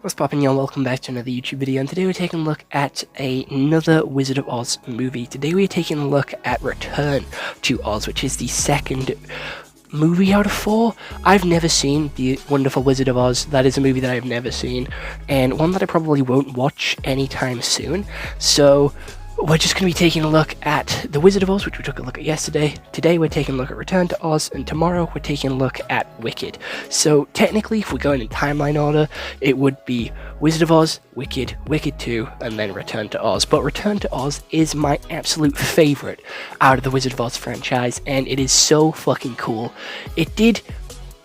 What's poppin', y'all? Welcome back to another YouTube video, and today we're taking a look at another Wizard of Oz movie. Today we're taking a look at Return to Oz, which is the second movie out of 4. I've never seen The Wonderful Wizard of Oz. That is a movie that I've never seen, and one that I probably won't watch anytime soon. So we're just going to be taking a look at The Wizard of Oz, which we took a look at yesterday. Today we're taking a look at Return to Oz, and tomorrow we're taking a look at Wicked. So technically, if we're going in timeline order, it would be Wizard of Oz, Wicked, Wicked 2, and then Return to Oz. But Return to Oz is my absolute favorite out of the Wizard of Oz franchise, and it is so fucking cool. It did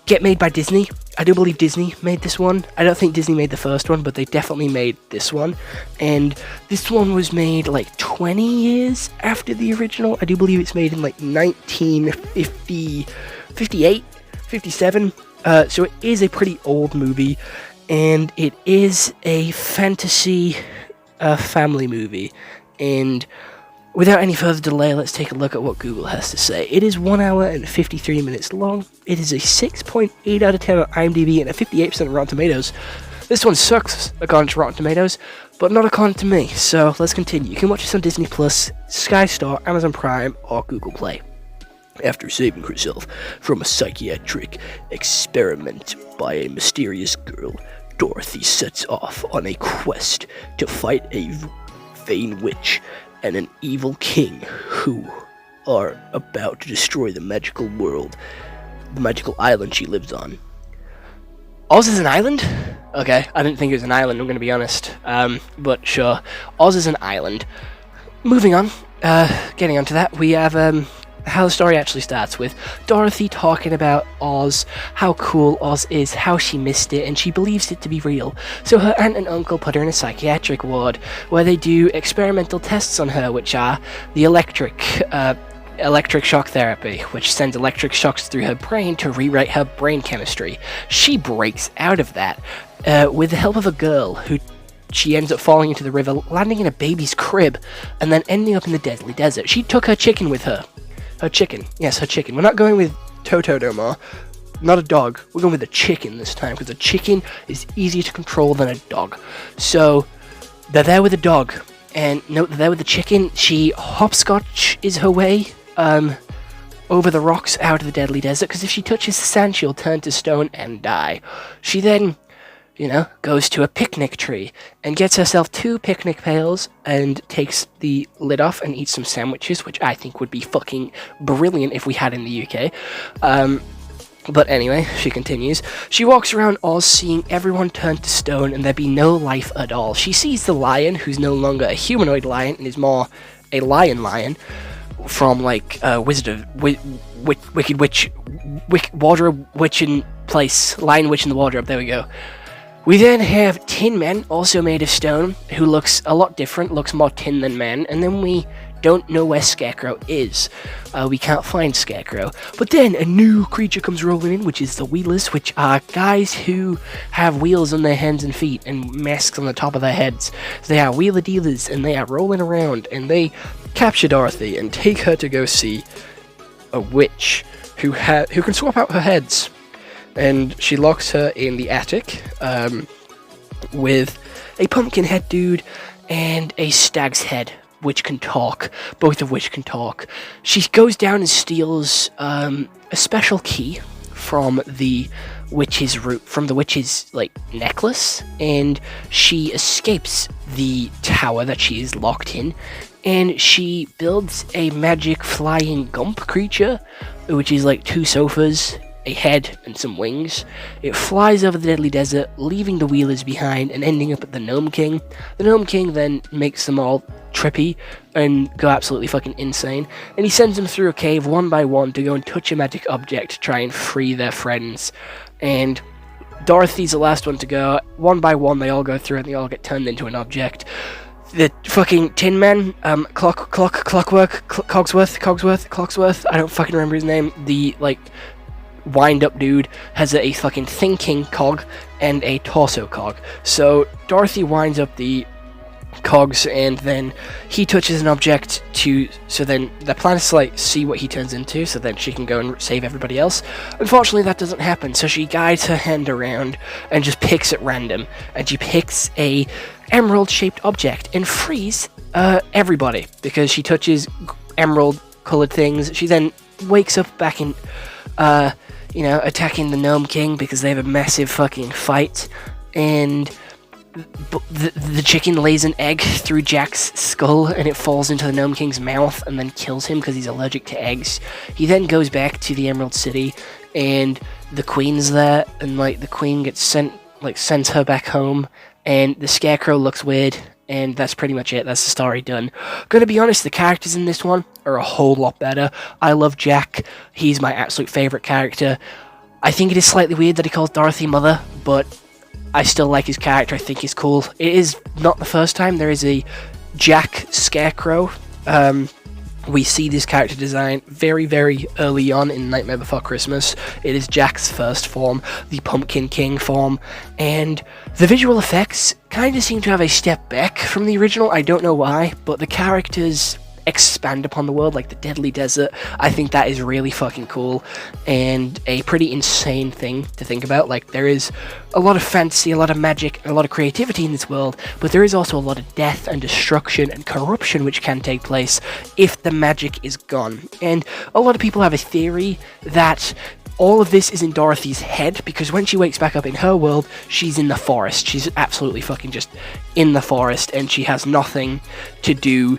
get made by Disney. I do believe Disney made this one. I don't think Disney made the first one, but they definitely made this one. And this one was made like 20 years after the original. I do believe it's made in like 1950, 58, 57. So it is a pretty old movie, and it is a fantasy family movie. And without any further delay, let's take a look at what Google has to say. It is 1 hour and 53 minutes long. It is a 6.8 out of 10 on IMDb and a 58% on Rotten Tomatoes. This one sucks according to Rotten Tomatoes, but not according to me. So let's continue. You can watch this on Disney Plus, Sky Star, Amazon Prime, or Google Play. After saving herself from a psychiatric experiment by a mysterious girl, Dorothy sets off on a quest to fight a vain witch and an evil king who are about to destroy the magical world, the magical island she lives on. Oz is an island? Okay, I didn't think it was an island, I'm gonna be honest. But sure, Oz is an island. Moving on, getting onto that, we have how the story actually starts with Dorothy talking about Oz, how cool Oz is, how she missed it, and she believes it to be real. So her aunt and uncle put her in a psychiatric ward where they do experimental tests on her, which are the electric shock therapy, which sends electric shocks through her brain to rewrite her brain chemistry. She breaks out of that with the help of a girl who she ends up falling into the river, landing in a baby's crib, and then ending up in the deadly desert. She took her chicken with her. Her chicken. Yes, her chicken. We're not going with Toto no more. Not a dog. We're going with a chicken this time, because a chicken is easier to control than a dog. So, they're there with a dog. And note that they're with the chicken. She hopscotch is her way over the rocks out of the deadly desert, because if she touches the sand, she'll turn to stone and die. She then, goes to a picnic tree and gets herself 2 picnic pails and takes the lid off and eats some sandwiches, which I think would be fucking brilliant if we had in the UK. But anyway, she continues. She walks around Oz seeing everyone turn to stone and there be no life at all. She sees the lion, who's no longer a humanoid lion and is more a lion from like Wicked Witch, Wardrobe Witch in Place, Lion Witch in the Wardrobe, there we go. We then have Tin Man, also made of stone, who looks a lot different, looks more tin than man, and then we don't know where Scarecrow is. We can't find Scarecrow. But then a new creature comes rolling in, which is the Wheelers, which are guys who have wheels on their hands and feet and masks on the top of their heads. They are wheeler dealers, and they are rolling around, and they capture Dorothy and take her to go see a witch who can swap out her heads. And she locks her in the attic with a pumpkin head dude and a stag's head, which can talk, both of which can talk. She goes down and steals a special key from the witch's necklace, and she escapes the tower that she is locked in, and she builds a magic flying gump creature, which is like 2 sofas, a head, and some wings. It flies over the deadly desert, leaving the Wheelers behind and ending up at the Gnome King. The Gnome King then makes them all trippy and go absolutely fucking insane, and he sends them through a cave one by one to go and touch a magic object to try and free their friends. And Dorothy's the last one to go. One by one they all go through and they all get turned into an object. The fucking Tin Man, Cogsworth, I don't fucking remember his name, the wind-up dude has a fucking thinking cog and a torso cog. So Dorothy winds up the cogs, and then he touches an object so then the plan is to like see what he turns into, so then she can go and save everybody else. Unfortunately, that doesn't happen, so she guides her hand around and just picks at random, and she picks a emerald shaped object and frees everybody because she touches emerald colored things. She then wakes up back in attacking the Gnome King because they have a massive fucking fight, and the chicken lays an egg through Jack's skull and it falls into the Gnome King's mouth and then kills him because he's allergic to eggs. He then goes back to the Emerald City and the Queen's there, and like the Queen gets sends her back home, and the Scarecrow looks weird, and that's pretty much it. That's the story done. Gonna be honest, the characters in this one are a whole lot better. I love Jack. He's my absolute favourite character. I think it is slightly weird that he calls Dorothy mother, but I still like his character. I think he's cool. It is not the first time there is a Jack Scarecrow. We see this character design very, very early on in Nightmare Before Christmas. It is Jack's first form, the Pumpkin King form, and the visual effects kind of seem to have a step back from the original. I don't know why, but the characters expand upon the world, like the Deadly Desert. I think that is really fucking cool and a pretty insane thing to think about. Like, there is a lot of fantasy, a lot of magic, a lot of creativity in this world, but there is also a lot of death and destruction and corruption which can take place if the magic is gone. And a lot of people have a theory that all of this is in Dorothy's head, because when she wakes back up in her world, she's in the forest. She's absolutely fucking just in the forest, and she has nothing to do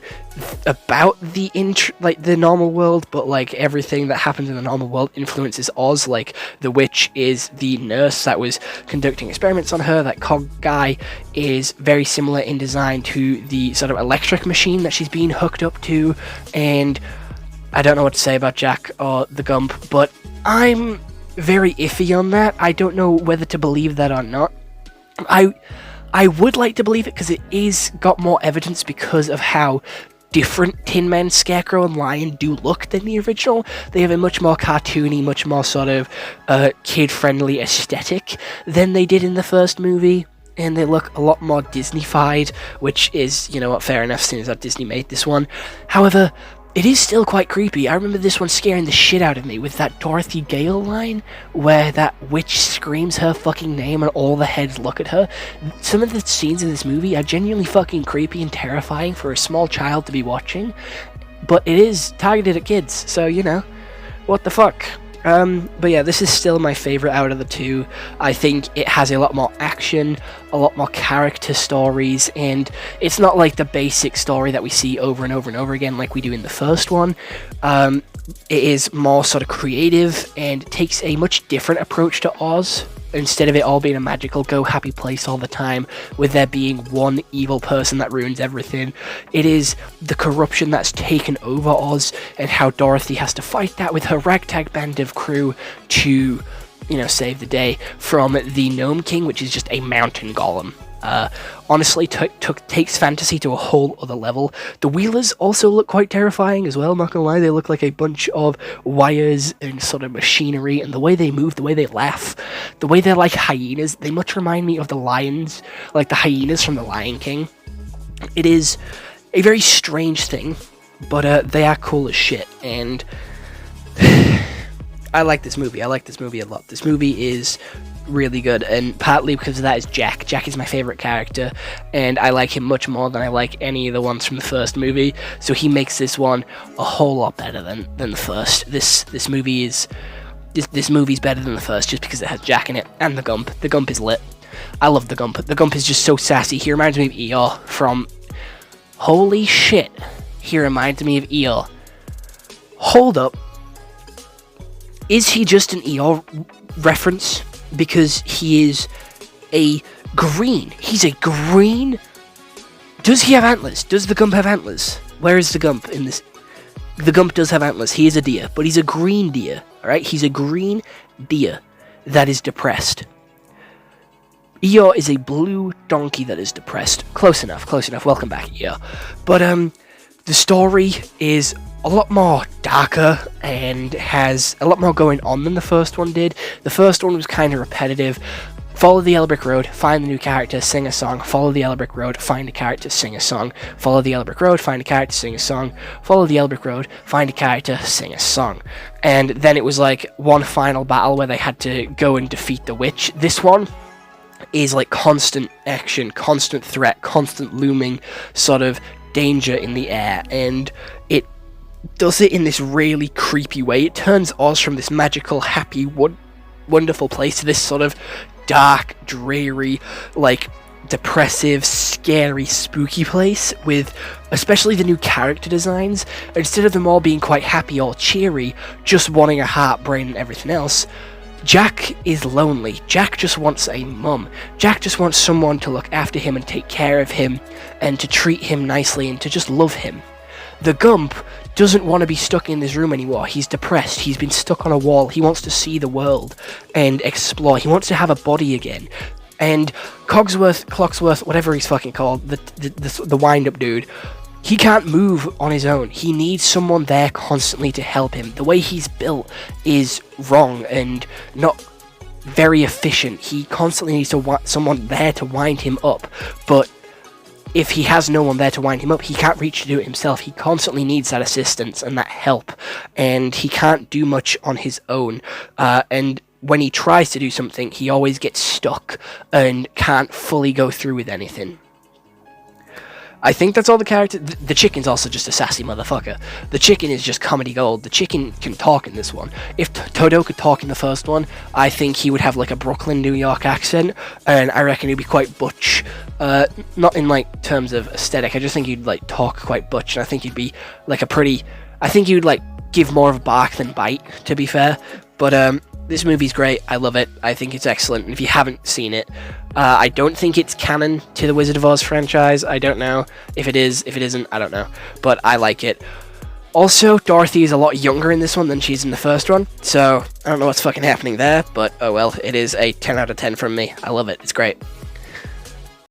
about the normal world, but like everything that happens in the normal world influences Oz. Like, the witch is the nurse that was conducting experiments on her. That cog guy is very similar in design to the sort of electric machine that she's being hooked up to, and I don't know what to say about Jack or the Gump, but I'm very iffy on that. I don't know whether to believe that or not. I would like to believe it because it is got more evidence because of how different Tin Man, Scarecrow, and Lion do look than the original. They have a much more cartoony, much more sort of kid-friendly aesthetic than they did in the first movie. And they look a lot more Disney-fied, which is, you know what, fair enough, since that Disney made this one. However, it is still quite creepy. I remember this one scaring the shit out of me with that Dorothy Gale line where that witch screams her fucking name and all the heads look at her. Some of the scenes in this movie are genuinely fucking creepy and terrifying for a small child to be watching, but it is targeted at kids, so, you know, what the fuck. But yeah, this is still my favourite out of the two. I think it has a lot more action, a lot more character stories, and it's not like the basic story that we see over and over and over again like we do in the first one. It is more sort of creative and takes a much different approach to Oz. Instead of it all being a magical go happy place all the time, with there being one evil person that ruins everything, it is the corruption that's taken over Oz and how Dorothy has to fight that with her ragtag band of crew to, you know, save the day from the Gnome King, which is just a mountain golem. Honestly, takes fantasy to a whole other level. The Wheelers also look quite terrifying as well, not gonna lie. They look like a bunch of wires and sort of machinery, and the way they move, the way they laugh, the way they're like hyenas, they much remind me of the lions, like the hyenas from The Lion King. It is a very strange thing, but they are cool as shit, and I like this movie. I like this movie a lot. This movie is really good, and partly because of that is Jack. Jack is my favorite character, and I like him much more than I like any of the ones from the first movie, so he makes this one a whole lot better than the first. This movie's better than the first just because it has Jack in it, and the Gump. The Gump is lit. I love the Gump. The Gump is just so sassy. He reminds me of Eeyore from... Holy shit. He reminds me of Eeyore. Hold up. Is he just an Eeyore reference? Because he is a green. He's a green... Does he have antlers? Does the Gump have antlers? Where is the Gump in this? The Gump does have antlers. He is a deer, but he's a green deer. Alright? He's a green deer that is depressed. Eeyore is a blue donkey that is depressed. Close enough, close enough. Welcome back, Eeyore. But, the story is a lot more darker and has a lot more going on than the first one did. The first one was kind of repetitive. follow the yellow brick road, find the new character, sing a song, follow the yellow brick road, find a character, sing a song, follow the yellow brick road, find a character, sing a song, follow the yellow brick road, find a character, sing a song. And then it was like one final battle where they had to go and defeat the witch. This one is like constant action, constant threat, constant looming sort of danger in the air, and it does it in this really creepy way. It turns Oz from this magical, happy, wonderful place to this sort of dark, dreary, like depressive, scary, spooky place, with especially the new character designs. Instead of them all being quite happy or cheery, just wanting a heart, brain, and everything else, Jack is lonely. Jack just wants a mum. Jack just wants someone to look after him and take care of him and to treat him nicely and to just love him. The Gump doesn't want to be stuck in this room anymore. He's depressed. He's been stuck on a wall. He wants to see the world and explore. He wants to have a body again. And Clocksworth, whatever he's fucking called, the wind-up dude, he can't move on his own. He needs someone there constantly to help him. The way he's built is wrong and not very efficient. He constantly needs to want someone there to wind him up. But if he has no one there to wind him up, he can't reach to do it himself. He constantly needs that assistance and that help. And he can't do much on his own. And when he tries to do something, he always gets stuck and can't fully go through with anything. I think that's all the character. The chicken's also just a sassy motherfucker. The chicken is just comedy gold. The chicken can talk in this one. If Toto could talk in the first one, I think he would have like a Brooklyn, New York accent, and I reckon he'd be quite butch. Not in like terms of aesthetic. I just think he'd like talk quite butch, and I think he'd be like I think he'd like give more of a bark than bite, to be fair. But this movie's great. I love it. I think it's excellent. And if you haven't seen it, I don't think it's canon to the Wizard of Oz franchise. I don't know. If it is, if it isn't, I don't know. But I like it. Also, Dorothy is a lot younger in this one than she's in the first one. So, I don't know what's fucking happening there. But, oh well, it is a 10 out of 10 from me. I love it. It's great.